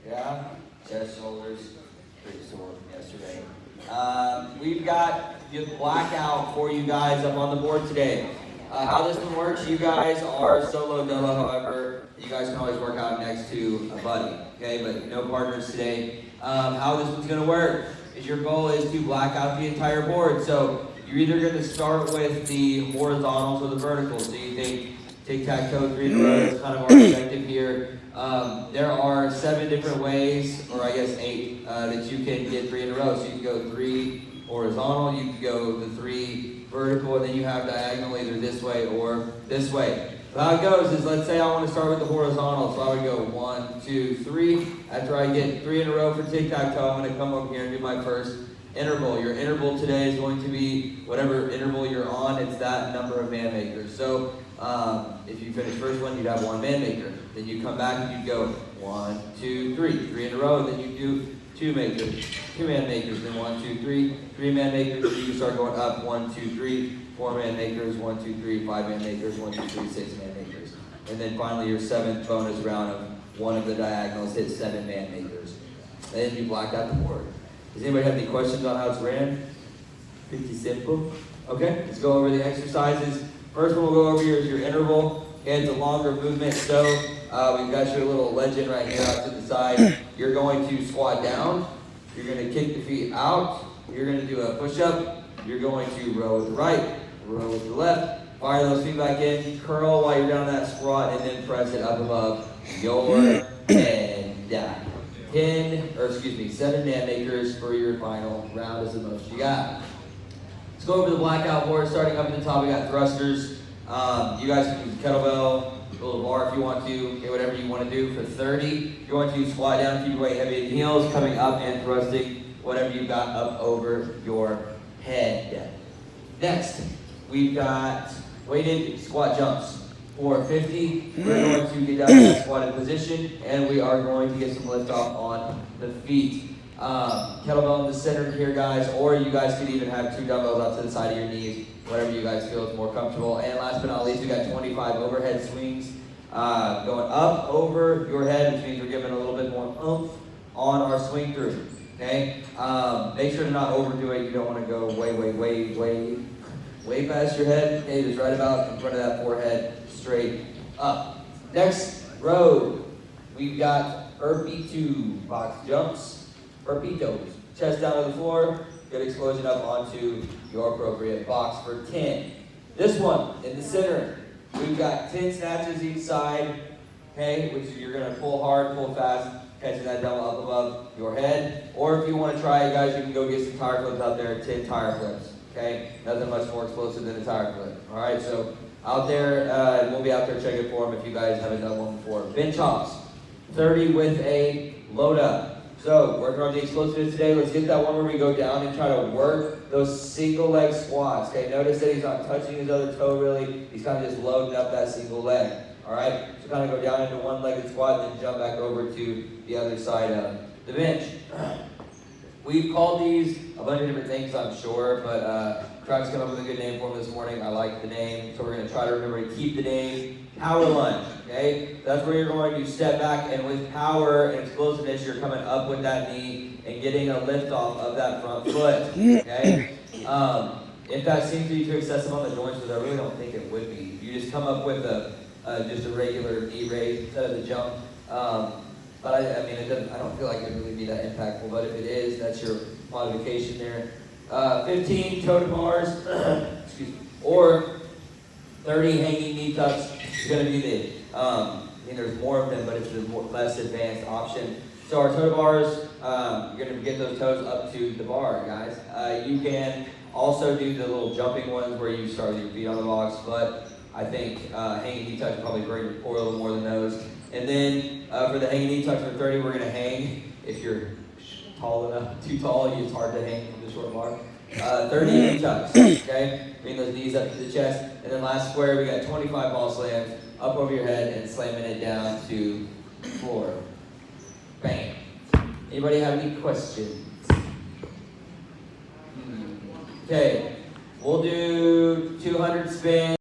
Yeah, chest, shoulders, pretty sore yesterday. We've got the blackout for you guys up on the board today. How this one works, you guys are solo dolo, however, you guys can always work out next to a buddy, okay? But no partners today. How this one's gonna work is your goal is to black out the entire board. So you're either gonna start with the horizontals or the verticals. So you think tic-tac-toe, 3 in a row, is kind of our objective here. There are 7 different ways, or I guess 8, that you can get 3 in a row. So you can go 3 horizontal, you can go the 3 vertical, and then you have diagonal either this way or this way. So how it goes is, let's say I want to start with the horizontal, so I would go 1, 2, 3. After I get 3 in a row for tic-tac-toe, I'm going to come over here and do my first interval. Your interval today is going to be whatever interval you're on, it's that number of man makers. So if you finish first one, you'd have 1 man maker. Then you come back and you'd go 1, 2, 3 in a row, and then you do 2 makers, 2 man makers, then 1, 2, 3 man makers, and you can start going up 1, 2, 3, 4 man makers, 1, 2, 3, 5 man makers, 1, 2, 3, 6 man makers. And then finally your 7th bonus round of one of the diagonals hits 7 man makers. Then you black out the board. Does anybody have any questions on how it's ran? Pretty simple. Okay, let's go over the exercises. First one we'll go over here is your interval. Okay, it's a longer movement, so we've got your little legend right here out to the side. You're going to squat down. You're going to kick the feet out. You're going to do a push-up. You're going to row with the right, row with the left. Fire those feet back in. Curl while you're down that squat, and then press it up above your head. Down. 7 man makers for your final round is the most you got. Let's go over the blackout board. Starting up at the top, we got thrusters. You guys can use kettlebell, a little bar if you want to, okay, whatever you want to do for 30. You're going to squat down, keep your weight heavy in the heels, coming up and thrusting whatever you've got up over your head. Next, we've got weighted squat jumps. For 50, we're going to get down to that squatted position, and we are going to get some lift off on the feet. Kettlebell in the center here, guys, or you guys could even have 2 dumbbells out to the side of your knees, whatever you guys feel is more comfortable. And last but not least, we got 25 overhead swings going up over your head, which means we're giving a little bit more oomph on our swing through. Okay, make sure to not overdo it. You don't want to go way past your head. Okay, just right about in front of that forehead, straight up. Next row, we've got burpee 2 box jumps, burpitos. Chest down to the floor, good explosion up onto your appropriate box for 10. This one, in the center, we've got 10 snatches each side, okay, which you're gonna pull hard, pull fast, catching that dumbbell up above your head. Or if you wanna try it, guys, you can go get some tire flips out there, 10 tire flips, okay? Nothing much more explosive than a tire flip, all right? So out there, we'll be out there checking for them if you guys haven't done one before. Bench hops, 30 with a load up. So, working on the explosiveness today, let's get that one where we go down and try to work those single leg squats. Okay, notice that he's not touching his other toe really, he's kind of just loading up that single leg. Alright, so kind of go down into one-legged squat and then jump back over to the other side of the bench. We've called these a bunch of different things, I'm sure, but Craig's come up with a good name for them this morning. I like the name, so we're going to try to remember to keep the name. Power lunge, okay? That's where you're going to step back, and with power and explosiveness, you're coming up with that knee and getting a lift off of that front foot, okay? If that seems to be too excessive on the joints, which I really don't think it would be, you just come up with just a regular knee raise instead of the jump. But I mean, I don't feel like it would really be that impactful, but if it is, that's your modification there. 15 toe to bars, excuse me, or 30 hanging knee tucks is going to be the, there's more of them, but it's the less advanced option. So our toe to bars, you're going to get those toes up to the bar, guys. You can also do the little jumping ones where you start with your feet on the box, but I think hanging knee tucks probably bring your core a little more than those. And then for the hanging knee tucks for 30, we're going to hang. If you're tall enough, too tall, it's hard to hang from the short bar. 30 knee tucks, okay? Bring those knees up to the chest. And then last square, we got 25 ball slams up over your head and slamming it down to the floor. Bang. Anybody have any questions? Okay, we'll do 200 spins.